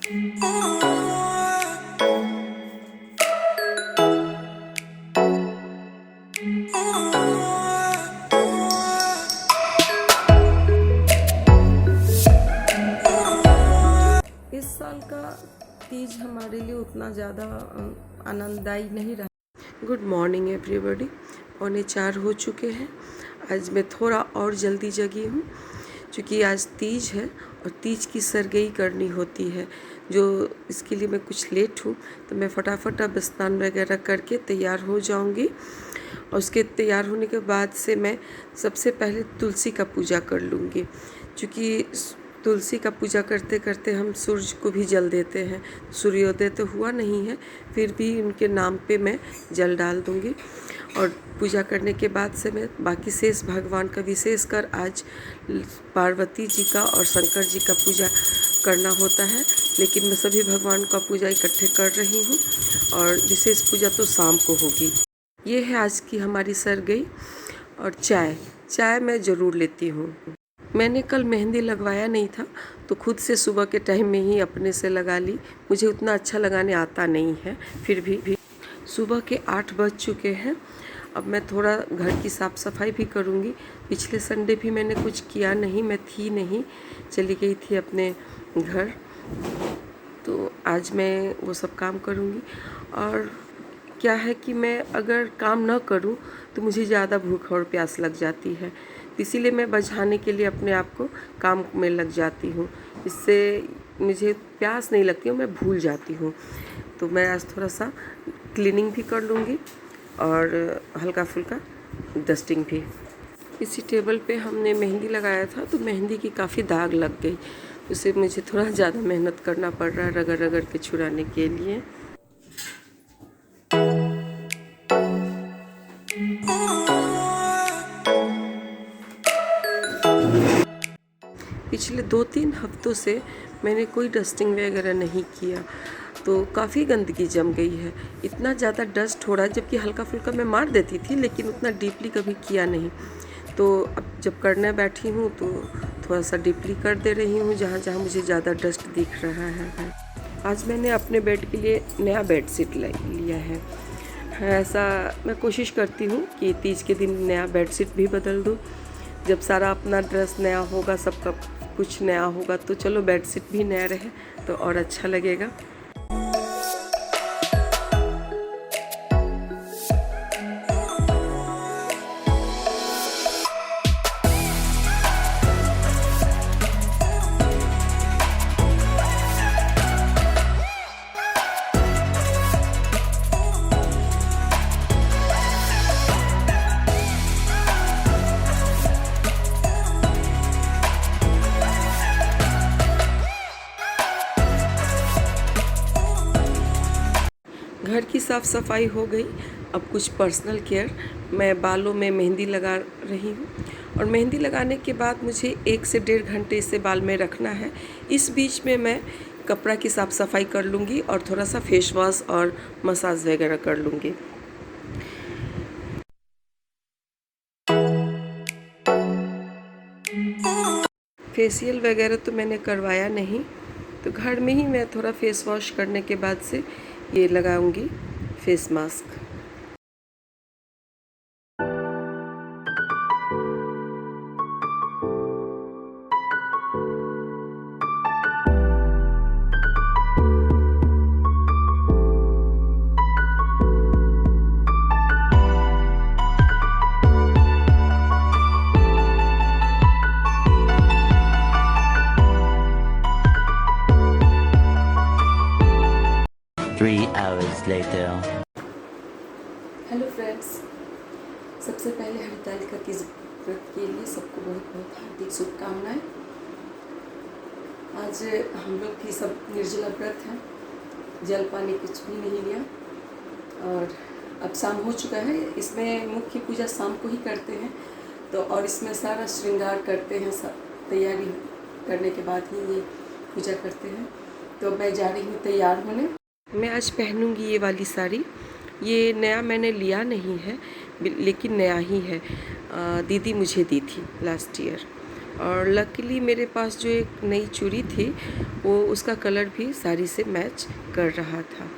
इस साल का तीज हमारे लिए उतना ज़्यादा आनंददायी नहीं रहा। गुड मॉर्निंग एवरीबॉडी, 3:45 हो चुके हैं। आज मैं थोड़ा और जल्दी जगी हूँ क्योंकि आज तीज है और तीज की सरगई करनी होती है, जो इसके लिए मैं कुछ लेट हूँ। तो मैं फटाफट अब स्नान वगैरह करके तैयार हो जाऊँगी और उसके तैयार होने के बाद से मैं सबसे पहले तुलसी का पूजा कर लूँगी, क्योंकि तुलसी का पूजा करते करते हम सूरज को भी जल देते हैं। सूर्योदय तो हुआ नहीं है, फिर भी उनके नाम पे मैं जल डाल दूँगी। और पूजा करने के बाद से मैं बाकी शेष भगवान का, विशेषकर आज पार्वती जी का और शंकर जी का पूजा करना होता है, लेकिन मैं सभी भगवान का पूजा इकट्ठे कर रही हूँ और विशेष पूजा तो शाम को होगी। ये है आज की हमारी सरगई। और चाय मैं ज़रूर लेती हूँ। मैंने कल मेहंदी लगवाया नहीं था तो खुद से सुबह के टाइम में ही अपने से लगा ली। मुझे उतना अच्छा लगाने आता नहीं है, फिर भी सुबह के 8 बज चुके हैं। अब मैं थोड़ा घर की साफ़ सफाई भी करूँगी। पिछले संडे भी मैंने कुछ किया नहीं, मैं थी नहीं, चली गई थी अपने घर, तो आज मैं वो सब काम करूँगी। और क्या है कि मैं अगर काम न करूँ तो मुझे ज़्यादा भूख और प्यास लग जाती है, इसीलिए मैं बझाने के लिए अपने आप को काम में लग जाती हूँ। इससे मुझे प्यास नहीं लगती और मैं भूल जाती हूँ। तो मैं आज थोड़ा सा क्लीनिंग भी कर लूँगी और हल्का फुल्का डस्टिंग भी। इसी टेबल पे हमने मेहंदी लगाया था तो मेहंदी की काफ़ी दाग लग गई, उसे मुझे थोड़ा ज़्यादा मेहनत करना पड़ रहा है रगड़ रगड़ के छुड़ाने के लिए। पिछले 2-3 हफ्तों से मैंने कोई डस्टिंग वगैरह नहीं किया, तो काफ़ी गंदगी जम गई है। इतना ज़्यादा डस्ट हो रहा है, जबकि हल्का फुल्का मैं मार देती थी, लेकिन उतना डीपली कभी किया नहीं। तो अब जब करने बैठी हूँ तो थोड़ा सा डीपली कर दे रही हूँ जहाँ जहाँ मुझे ज़्यादा डस्ट दिख रहा है। आज मैंने अपने बेड के लिए नया बेडशीट लिया है। ऐसा मैं कोशिश करती हूँ कि तीज के दिन नया बेडशीट भी बदल दूँ। जब सारा अपना ड्रेस नया होगा, सबका कुछ नया होगा, तो चलो बेडशीट भी नया रहे तो और अच्छा लगेगा। घर की साफ़ सफाई हो गई। अब कुछ पर्सनल केयर, मैं बालों में मेहंदी लगा रही हूँ और मेहंदी लगाने के बाद मुझे 1 से 1.5 घंटे इसे बाल में रखना है। इस बीच में मैं कपड़ा की साफ़ सफाई कर लूँगी और थोड़ा सा फेस वॉश और मसाज वगैरह कर लूँगी। फेशियल वगैरह तो मैंने करवाया नहीं, तो घर में ही मैं थोड़ा फेस वॉश करने के बाद से ये लगाऊंगी face mask. Three hours later. Hello friends, सबसे पहले हरतालिका तीज व्रत के लिए सबको बहुत बहुत हार्दिक शुभकामनाएं। आज हम लोग भी सब निर्जला व्रत हैं, जल पानी कुछ भी नहीं लिया और अब शाम हो चुका है। इसमें मुख्य पूजा शाम को ही करते हैं, तो और इसमें सारा श्रृंगार करते हैं, सब तैयारी करने के बाद ही ये पूजा करते हैं। तो मैं जा रही हूँ तैयार होने। मैं आज पहनूंगी ये वाली साड़ी। ये नया मैंने लिया नहीं है, लेकिन नया ही है, दीदी मुझे दी थी लास्ट ईयर। और लकीली मेरे पास जो एक नई चूड़ी थी वो उसका कलर भी साड़ी से मैच कर रहा था।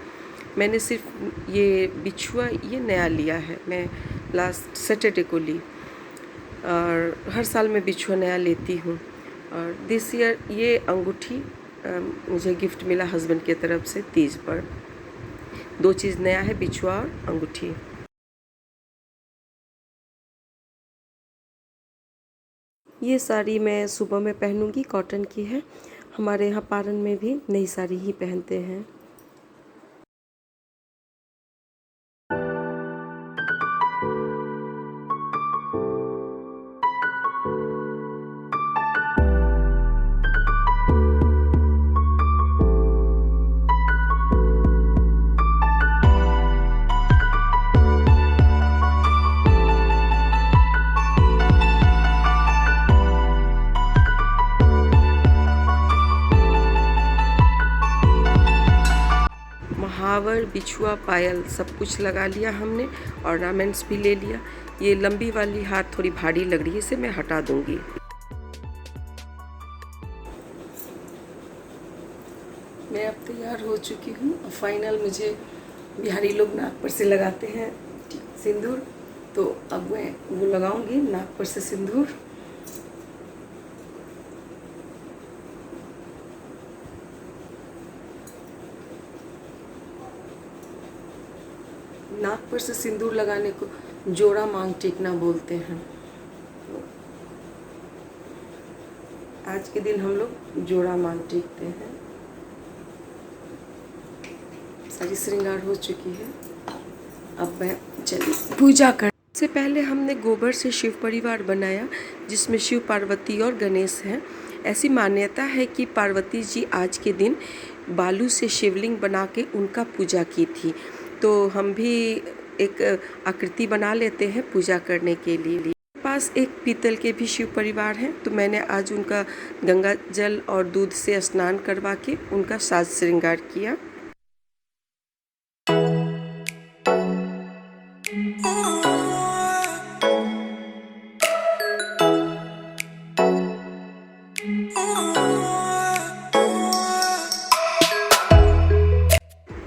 मैंने सिर्फ ये बिछुआ ये नया लिया है, मैं लास्ट सैटरडे को ली और हर साल मैं बिछुआ नया लेती हूँ। और दिस ईयर ये अंगूठी मुझे गिफ्ट मिला हस्बैंड की तरफ से तीज पर। 2 चीज़ नया है, बिछुआ और अंगूठी। ये साड़ी मैं सुबह में पहनूंगी, कॉटन की है। हमारे यहाँ पारन में भी नई साड़ी ही पहनते हैं। महावर, बिछुआ, पायल सब कुछ लगा लिया हमने, ऑर्नामेंट्स भी ले लिया। ये लंबी वाली हार थोड़ी भारी लग रही है, इसे मैं हटा दूंगी। मैं अब तैयार हो चुकी हूँ। अब फाइनल मुझे बिहारी लोग नाक पर से लगाते हैं सिंदूर, तो अब मैं वो लगाऊंगी नाक पर से सिंदूर। नाक पर से सिंदूर लगाने को जोड़ा मांग टेकना बोलते हैं। आज के दिन हम लोग जोड़ा मांग टेकते हैं। सारी श्रृंगार हो चुकी है, अब मैं चली पूजा कर। से पहले हमने गोबर से शिव परिवार बनाया जिसमें शिव, पार्वती और गणेश हैं। ऐसी मान्यता है कि पार्वती जी आज के दिन बालू से शिवलिंग बना के उनका पूजा की थी, तो हम भी एक आकृति बना लेते हैं पूजा करने के लिए। मेरे पास एक पीतल के भी शिव परिवार हैं, तो मैंने आज उनका गंगा जल और दूध से स्नान करवा के उनका साज श्रृंगार किया।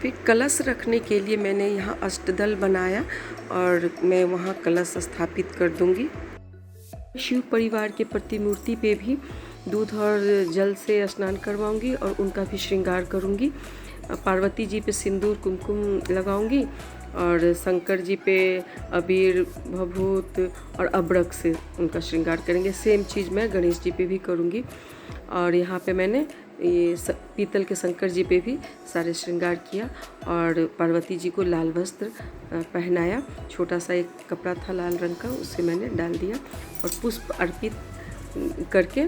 फिर कलश रखने के लिए मैंने यहाँ अष्टदल बनाया और मैं वहाँ कलश स्थापित कर दूंगी। शिव परिवार के प्रतिमूर्ति पे भी दूध और जल से स्नान करवाऊंगी और उनका भी श्रृंगार करूंगी। पार्वती जी पे सिंदूर कुमकुम लगाऊंगी और शंकर जी पे अबीर, भभूत और अबरक से उनका श्रृंगार करेंगे। सेम चीज़ मैं गणेश जी पे भी करूंगी। और यहाँ पे मैंने ये पीतल के शंकर जी पे भी सारे श्रृंगार किया और पार्वती जी को लाल वस्त्र पहनाया। छोटा सा एक कपड़ा था लाल रंग का, उसे मैंने डाल दिया और पुष्प अर्पित करके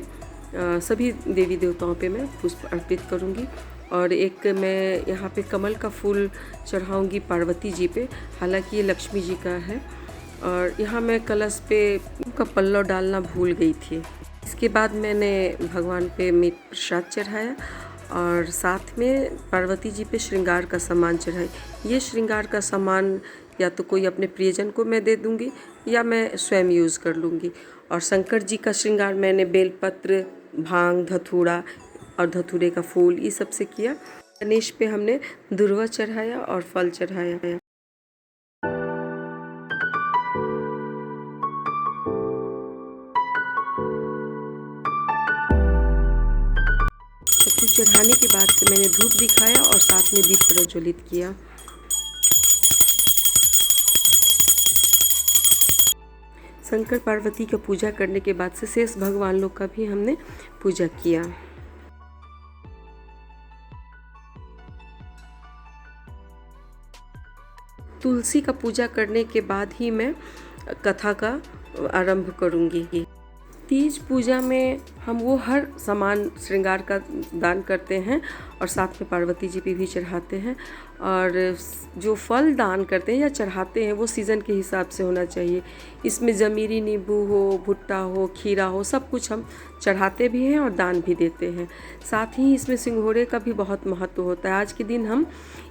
सभी देवी देवताओं पे मैं पुष्प अर्पित करूँगी। और एक मैं यहाँ पे कमल का फूल चढ़ाऊँगी पार्वती जी पे, हालांकि ये लक्ष्मी जी का है। और यहाँ मैं कलश पे का पल्लव डालना भूल गई थी। इसके बाद मैंने भगवान पे मीट प्रसाद चढ़ाया और साथ में पार्वती जी पे श्रृंगार का सामान चढ़ाई। ये श्रृंगार का सामान या तो कोई अपने प्रियजन को मैं दे दूँगी या मैं स्वयं यूज़ कर लूँगी। और शंकर जी का श्रृंगार मैंने बेलपत्र, भांग, धतूरा और धतूरे का फूल ये सब से किया। गणेश पे हमने दुर्वा चढ़ाया और फल चढ़ाया। चढ़ाने के बाद से मैंने धूप दिखाया और साथ में दीप प्रज्वलित किया। शंकर पार्वती का पूजा करने के बाद से शेष भगवान लोग का भी हमने पूजा किया। तुलसी का पूजा करने के बाद ही मैं कथा का आरंभ करूंगी। तीज पूजा में हम वो हर सामान श्रृंगार का दान करते हैं और साथ में पार्वती जी पे भी चढ़ाते हैं। और जो फल दान करते हैं या चढ़ाते हैं वो सीज़न के हिसाब से होना चाहिए। इसमें ज़मीरी नींबू हो, भुट्टा हो, खीरा हो, सब कुछ हम चढ़ाते भी हैं और दान भी देते हैं। साथ ही इसमें सिंघोड़े का भी बहुत महत्व होता है। आज के दिन हम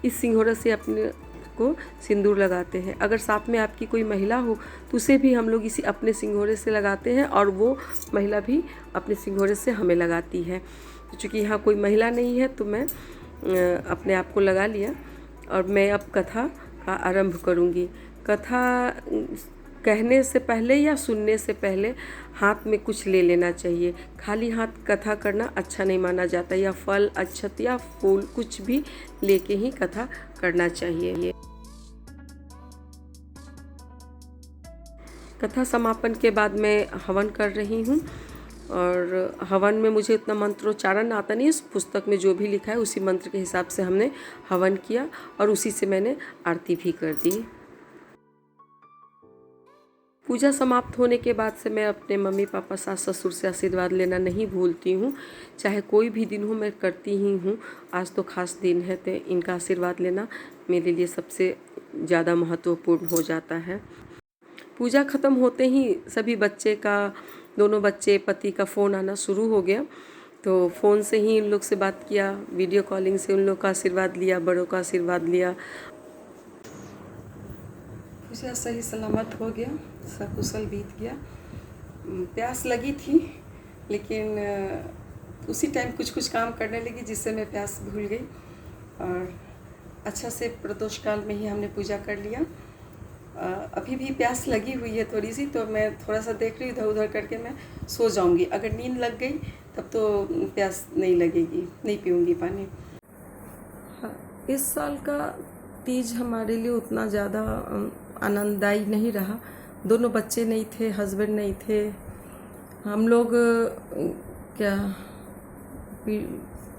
इस सिंघोड़े से अपने को सिंदूर लगाते हैं। अगर साथ में आपकी कोई महिला हो तो उसे भी हम लोग इसी अपने सिंघोड़े से लगाते हैं और वो महिला भी अपने सिंघोड़े से हमें लगाती है। तो चूँकि यहाँ कोई महिला नहीं है तो मैं अपने आप को लगा लिया और मैं अब कथा का आरंभ करूँगी। कथा कहने से पहले या सुनने से पहले हाथ में कुछ ले लेना चाहिए। खाली हाथ कथा करना अच्छा नहीं माना जाता, या फल, अक्षत या फूल कुछ भी लेके ही कथा करना चाहिए। कथा समापन के बाद मैं हवन कर रही हूँ और हवन में मुझे इतना मंत्रोच्चारण आता नहीं, इस पुस्तक में जो भी लिखा है उसी मंत्र के हिसाब से हमने हवन किया और उसी से मैंने आरती भी कर दी। पूजा समाप्त होने के बाद से मैं अपने मम्मी पापा, सास ससुर से आशीर्वाद लेना नहीं भूलती हूँ। चाहे कोई भी दिन हो मैं करती ही हूँ। आज तो खास दिन है तो इनका आशीर्वाद लेना मेरे लिए सबसे ज़्यादा महत्वपूर्ण हो जाता है। पूजा ख़त्म होते ही सभी दोनों बच्चे पति का फ़ोन आना शुरू हो गया, तो फ़ोन से ही उन लोग से बात किया, वीडियो कॉलिंग से उन लोग का आशीर्वाद लिया, बड़ों का आशीर्वाद लिया। पूजा सही सलामत हो गया, सकुशल बीत गया। प्यास लगी थी लेकिन उसी टाइम कुछ काम करने लगी जिससे मैं प्यास भूल गई और अच्छा से प्रदोष काल में ही हमने पूजा कर लिया। अभी भी प्यास लगी हुई है थोड़ी सी, तो मैं थोड़ा सा देख रही इधर उधर करके मैं सो जाऊंगी। अगर नींद लग गई तब तो प्यास नहीं लगेगी, नहीं पीऊँगी पानी। हाँ, इस साल का तीज हमारे लिए उतना ज़्यादा आनंददायी नहीं रहा। दोनों बच्चे नहीं थे, हस्बैंड नहीं थे। हम लोग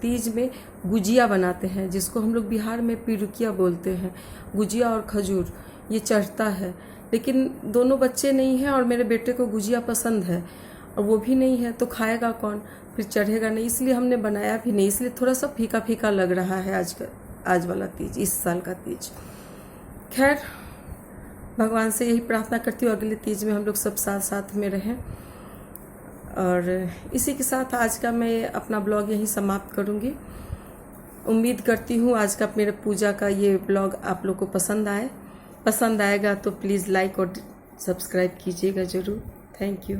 तीज में गुजिया बनाते हैं, जिसको हम लोग बिहार में पिरुकिया बोलते हैं। गुजिया और खजूर ये चढ़ता है, लेकिन दोनों बच्चे नहीं हैं और मेरे बेटे को गुजिया पसंद है और वो भी नहीं है तो खाएगा कौन, फिर चढ़ेगा नहीं, इसलिए हमने बनाया भी नहीं। इसलिए थोड़ा सा फीका फीका लग रहा है आज वाला तीज, इस साल का तीज। खैर, भगवान से यही प्रार्थना करती हूँ अगले तीज में हम लोग सब साथ में रहें। और इसी के साथ आज का मैं अपना ब्लॉग यहीं समाप्त करूँगी। उम्मीद करती हूँ आज का मेरे पूजा का ये ब्लॉग आप लोग को पसंद आएगा तो प्लीज़ लाइक और सब्सक्राइब कीजिएगा ज़रूर। Thank you.